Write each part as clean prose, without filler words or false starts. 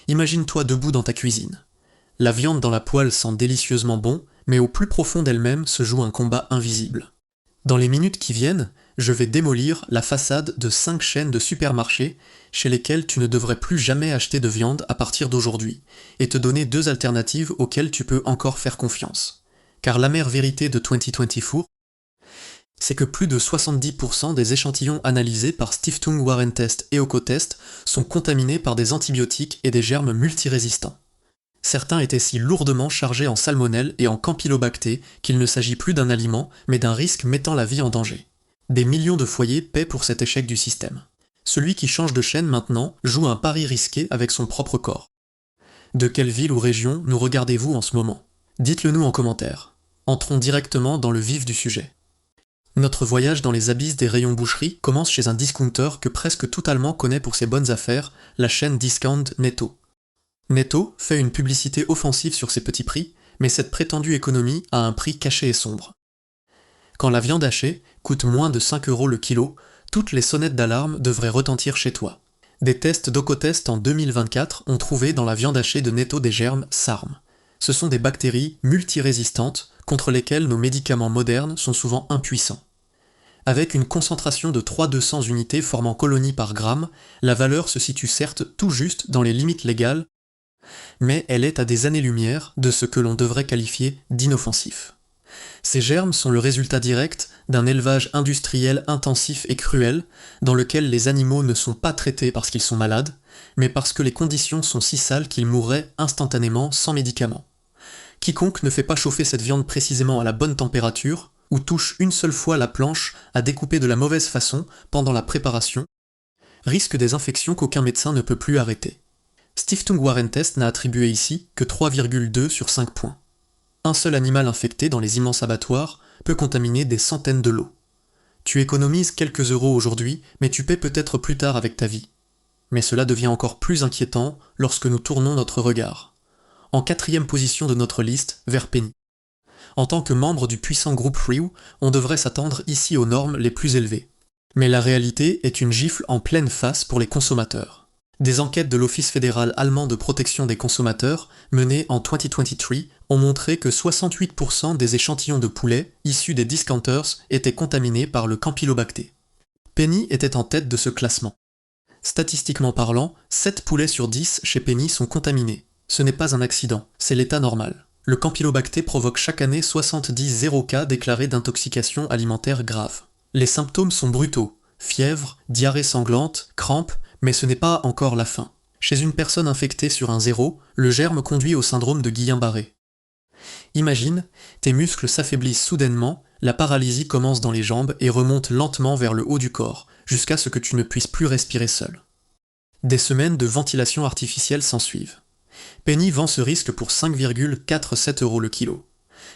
Imagine-toi debout dans ta cuisine. La viande dans la poêle sent délicieusement bon, mais au plus profond d'elle-même se joue un combat invisible. Dans les minutes qui viennent, je vais démolir la façade de 5 chaînes de supermarchés chez lesquelles tu ne devrais plus jamais acheter de viande à partir d'aujourd'hui, et te donner 2 alternatives auxquelles tu peux encore faire confiance. Car l'amère vérité de 2024, c'est que plus de 70% des échantillons analysés par Stiftung Warentest et Ökotest sont contaminés par des antibiotiques et des germes multirésistants. Certains étaient si lourdement chargés en salmonelle et en campylobacter qu'il ne s'agit plus d'un aliment, mais d'un risque mettant la vie en danger. Des millions de foyers paient pour cet échec du système. Celui qui change de chaîne maintenant joue un pari risqué avec son propre corps. De quelle ville ou région nous regardez-vous en ce moment? Dites-le nous en commentaire. Entrons directement dans le vif du sujet. Notre voyage dans les abysses des rayons boucherie commence chez un discounter que presque tout Allemand connaît pour ses bonnes affaires, la chaîne Discount Netto. Netto fait une publicité offensive sur ses petits prix, mais cette prétendue économie a un prix caché et sombre. Quand la viande hachée coûte moins de 5 € le kilo, toutes les sonnettes d'alarme devraient retentir chez toi. Des tests d'Ökotest en 2024 ont trouvé dans la viande hachée de Netto des germes SARM. Ce sont des bactéries multirésistantes contre lesquelles nos médicaments modernes sont souvent impuissants. Avec une concentration de 300-200 unités formant colonie par gramme, la valeur se situe certes tout juste dans les limites légales, mais elle est à des années-lumière de ce que l'on devrait qualifier d'inoffensif. Ces germes sont le résultat direct d'un élevage industriel intensif et cruel, dans lequel les animaux ne sont pas traités parce qu'ils sont malades, mais parce que les conditions sont si sales qu'ils mourraient instantanément sans médicaments. Quiconque ne fait pas chauffer cette viande précisément à la bonne température, ou touche une seule fois la planche à découper de la mauvaise façon pendant la préparation, risque des infections qu'aucun médecin ne peut plus arrêter. Stiftung Warentest n'a attribué ici que 3,2 sur 5 points. Un seul animal infecté dans les immenses abattoirs peut contaminer des centaines de lots. Tu économises quelques euros aujourd'hui, mais tu paies peut-être plus tard avec ta vie. Mais cela devient encore plus inquiétant lorsque nous tournons notre regard. En 4e position de notre liste, vers Penny. En tant que membre du puissant groupe Frew, on devrait s'attendre ici aux normes les plus élevées. Mais la réalité est une gifle en pleine face pour les consommateurs. Des enquêtes de l'Office fédéral allemand de protection des consommateurs, menées en 2023, ont montré que 68% des échantillons de poulet issus des discounters étaient contaminés par le campylobacter. Penny était en tête de ce classement. Statistiquement parlant, 7 poulets sur 10 chez Penny sont contaminés. Ce n'est pas un accident, c'est l'état normal. Le campylobacter provoque chaque année 70 cas déclarés d'intoxication alimentaire grave. Les symptômes sont brutaux, fièvre, diarrhée sanglante, crampes, mais ce n'est pas encore la fin. Chez une personne infectée sur un 0, le germe conduit au syndrome de Guillain-Barré. Imagine, tes muscles s'affaiblissent soudainement, la paralysie commence dans les jambes et remonte lentement vers le haut du corps, jusqu'à ce que tu ne puisses plus respirer seul. Des semaines de ventilation artificielle s'ensuivent. Penny vend ce risque pour 5,47 € le kilo.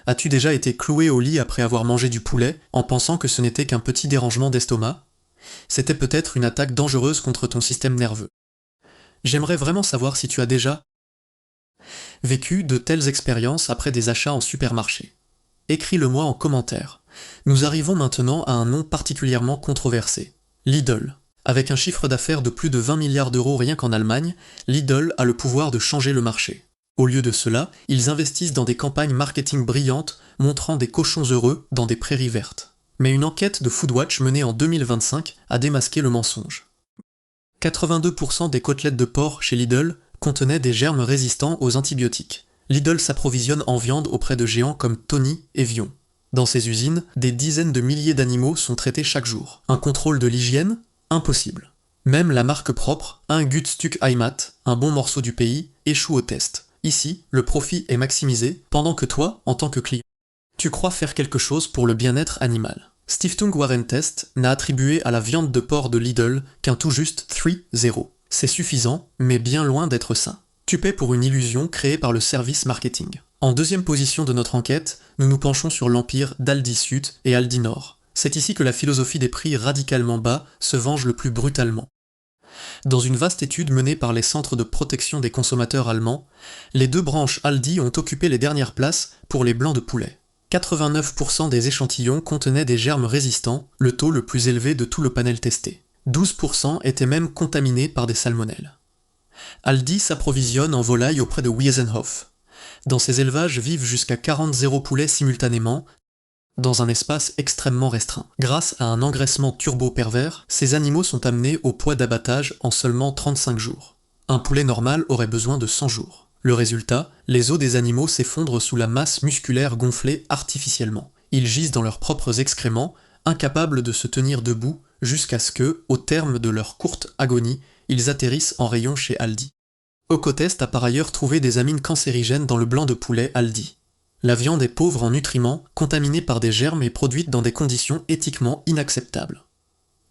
As-tu déjà été cloué au lit après avoir mangé du poulet en pensant que ce n'était qu'un petit dérangement d'estomac? C'était peut-être une attaque dangereuse contre ton système nerveux. J'aimerais vraiment savoir si tu as déjà vécu de telles expériences après des achats en supermarché. Écris-le-moi en commentaire. Nous arrivons maintenant à un nom particulièrement controversé. Lidl. Avec un chiffre d'affaires de plus de 20 milliards d'euros rien qu'en Allemagne, Lidl a le pouvoir de changer le marché. Au lieu de cela, ils investissent dans des campagnes marketing brillantes montrant des cochons heureux dans des prairies vertes. Mais une enquête de Foodwatch menée en 2025 a démasqué le mensonge. 82% des côtelettes de porc chez Lidl contenaient des germes résistants aux antibiotiques. Lidl s'approvisionne en viande auprès de géants comme Tony et Vion. Dans ces usines, des dizaines de milliers d'animaux sont traités chaque jour. Un contrôle de l'hygiène? Impossible. Même la marque propre, un gut Stück Heimat, un bon morceau du pays, échoue au test. Ici, le profit est maximisé, pendant que toi, en tant que client, tu crois faire quelque chose pour le bien-être animal. Stiftung Warentest n'a attribué à la viande de porc de Lidl qu'un tout juste 3-0. C'est suffisant, mais bien loin d'être sain. Tu paies pour une illusion créée par le service marketing. En 2e position de notre enquête, nous nous penchons sur l'empire d'Aldi Süd et Aldi Nord. C'est ici que la philosophie des prix radicalement bas se venge le plus brutalement. Dans une vaste étude menée par les centres de protection des consommateurs allemands, les 2 branches Aldi ont occupé les dernières places pour les blancs de poulet. 89% des échantillons contenaient des germes résistants, le taux le plus élevé de tout le panel testé. 12% étaient même contaminés par des salmonelles. Aldi s'approvisionne en volailles auprès de Wiesenhof. Dans ces élevages vivent jusqu'à 40 poulets simultanément, dans un espace extrêmement restreint. Grâce à un engraissement turbo pervers, ces animaux sont amenés au poids d'abattage en seulement 35 jours. Un poulet normal aurait besoin de 100 jours. Le résultat, les os des animaux s'effondrent sous la masse musculaire gonflée artificiellement. Ils gisent dans leurs propres excréments, incapables de se tenir debout, jusqu'à ce que, au terme de leur courte agonie, ils atterrissent en rayon chez Aldi. Ocotest a par ailleurs trouvé des amines cancérigènes dans le blanc de poulet Aldi. La viande est pauvre en nutriments, contaminée par des germes et produite dans des conditions éthiquement inacceptables.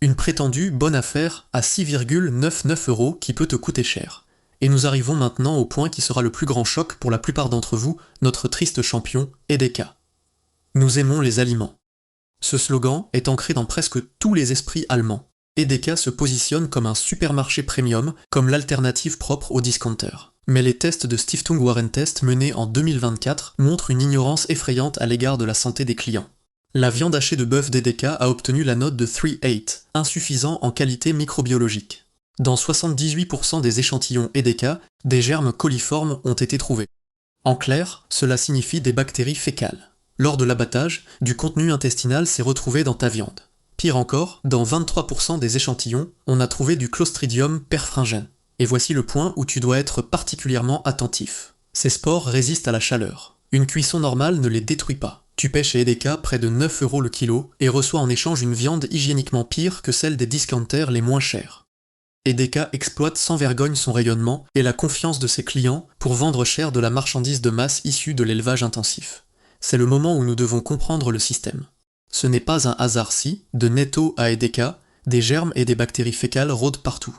Une prétendue bonne affaire à 6,99 € qui peut te coûter cher. Et nous arrivons maintenant au point qui sera le plus grand choc pour la plupart d'entre vous, notre triste champion, Edeka. Nous aimons les aliments. Ce slogan est ancré dans presque tous les esprits allemands. Edeka se positionne comme un supermarché premium, comme l'alternative propre au discounter. Mais les tests de Stiftung Warentest menés en 2024 montrent une ignorance effrayante à l'égard de la santé des clients. La viande hachée de bœuf d'Edeka a obtenu la note de 3/8, insuffisant en qualité microbiologique. Dans 78% des échantillons Edeka, des germes coliformes ont été trouvés. En clair, cela signifie des bactéries fécales. Lors de l'abattage, du contenu intestinal s'est retrouvé dans ta viande. Pire encore, dans 23% des échantillons, on a trouvé du Clostridium perfringens. Et voici le point où tu dois être particulièrement attentif. Ces spores résistent à la chaleur. Une cuisson normale ne les détruit pas. Tu paies chez Edeka près de 9 € le kilo et reçois en échange une viande hygiéniquement pire que celle des discounters les moins chers. Edeka exploite sans vergogne son rayonnement et la confiance de ses clients pour vendre cher de la marchandise de masse issue de l'élevage intensif. C'est le moment où nous devons comprendre le système. Ce n'est pas un hasard si, de Netto à Edeka, des germes et des bactéries fécales rôdent partout.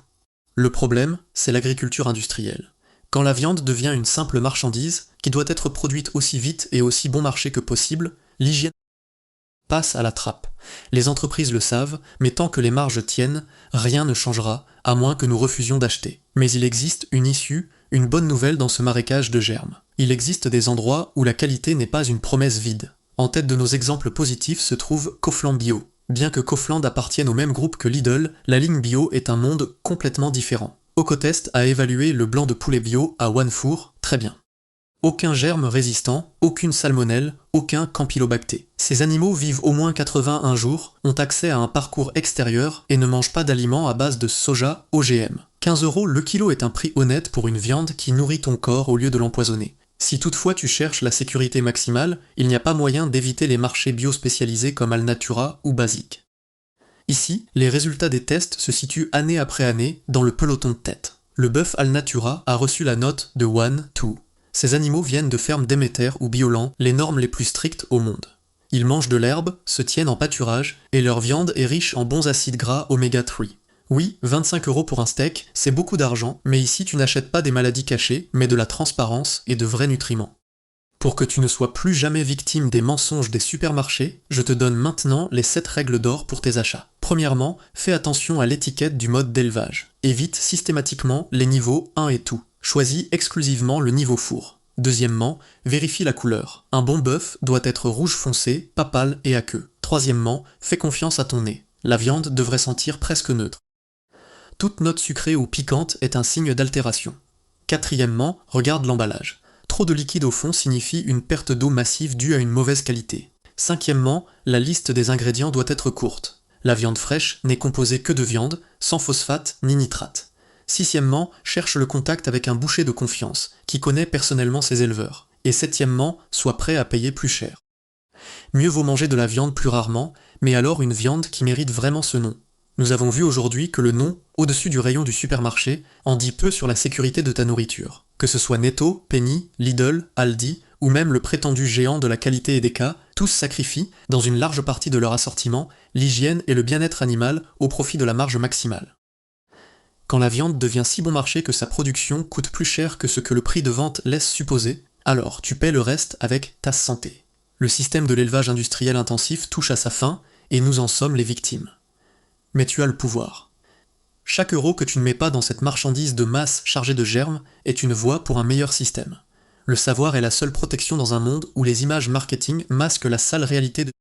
Le problème, c'est l'agriculture industrielle. Quand la viande devient une simple marchandise, qui doit être produite aussi vite et aussi bon marché que possible, l'hygiène passe à la trappe. Les entreprises le savent, mais tant que les marges tiennent, rien ne changera, à moins que nous refusions d'acheter. Mais il existe une issue, une bonne nouvelle dans ce marécage de germes. Il existe des endroits où la qualité n'est pas une promesse vide. En tête de nos exemples positifs se trouve Kaufland Bio. Bien que Kaufland appartienne au même groupe que Lidl, la ligne bio est un monde complètement différent. Ocotest a évalué le blanc de poulet bio à Onefour, très bien. Aucun germe résistant, aucune salmonelle, aucun campylobacté. Ces animaux vivent au moins 81 jours, ont accès à un parcours extérieur et ne mangent pas d'aliments à base de soja OGM. 15 € le kilo est un prix honnête pour une viande qui nourrit ton corps au lieu de l'empoisonner. Si toutefois tu cherches la sécurité maximale, il n'y a pas moyen d'éviter les marchés bio spécialisés comme Alnatura ou Basic. Ici, les résultats des tests se situent année après année dans le peloton de tête. Le bœuf Alnatura a reçu la note de 1-2. Ces animaux viennent de fermes Demeter ou Biolan, les normes les plus strictes au monde. Ils mangent de l'herbe, se tiennent en pâturage, et leur viande est riche en bons acides gras oméga 3. Oui, 25 € pour un steak, c'est beaucoup d'argent, mais ici tu n'achètes pas des maladies cachées, mais de la transparence et de vrais nutriments. Pour que tu ne sois plus jamais victime des mensonges des supermarchés, je te donne maintenant les 7 règles d'or pour tes achats. Premièrement, fais attention à l'étiquette du mode d'élevage. Évite systématiquement les niveaux 1 et tout. Choisis exclusivement le niveau four. Deuxièmement, vérifie la couleur. Un bon bœuf doit être rouge foncé, pas pâle et à queue. Troisièmement, fais confiance à ton nez. La viande devrait sentir presque neutre. Toute note sucrée ou piquante est un signe d'altération. Quatrièmement, regarde l'emballage. Trop de liquide au fond signifie une perte d'eau massive due à une mauvaise qualité. Cinquièmement, la liste des ingrédients doit être courte. La viande fraîche n'est composée que de viande, sans phosphate ni nitrate. Sixièmement, cherche le contact avec un boucher de confiance, qui connaît personnellement ses éleveurs. Et septièmement, sois prêt à payer plus cher. Mieux vaut manger de la viande plus rarement, mais alors une viande qui mérite vraiment ce nom. Nous avons vu aujourd'hui que le nom, au-dessus du rayon du supermarché, en dit peu sur la sécurité de ta nourriture. Que ce soit Netto, Penny, Lidl, Aldi, ou même le prétendu géant de la qualité Edeka, tous sacrifient, dans une large partie de leur assortiment, l'hygiène et le bien-être animal au profit de la marge maximale. Quand la viande devient si bon marché que sa production coûte plus cher que ce que le prix de vente laisse supposer, alors tu paies le reste avec ta santé. Le système de l'élevage industriel intensif touche à sa fin, et nous en sommes les victimes. Mais tu as le pouvoir. Chaque euro que tu ne mets pas dans cette marchandise de masse chargée de germes est une voie pour un meilleur système. Le savoir est la seule protection dans un monde où les images marketing masquent la sale réalité de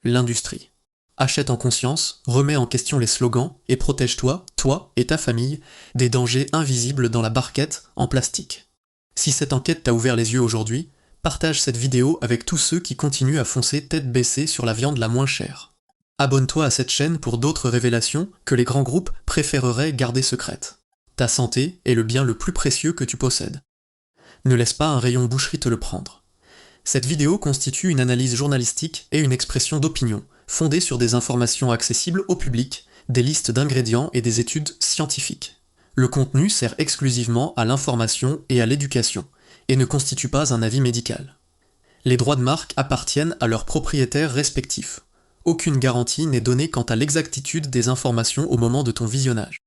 l'industrie. Achète en conscience, remets en question les slogans et protège-toi, toi et ta famille, des dangers invisibles dans la barquette en plastique. Si cette enquête t'a ouvert les yeux aujourd'hui, partage cette vidéo avec tous ceux qui continuent à foncer tête baissée sur la viande la moins chère. Abonne-toi à cette chaîne pour d'autres révélations que les grands groupes préféreraient garder secrètes. Ta santé est le bien le plus précieux que tu possèdes. Ne laisse pas un rayon boucherie te le prendre. Cette vidéo constitue une analyse journalistique et une expression d'opinion, fondée sur des informations accessibles au public, des listes d'ingrédients et des études scientifiques. Le contenu sert exclusivement à l'information et à l'éducation, et ne constitue pas un avis médical. Les droits de marque appartiennent à leurs propriétaires respectifs. Aucune garantie n'est donnée quant à l'exactitude des informations au moment de ton visionnage.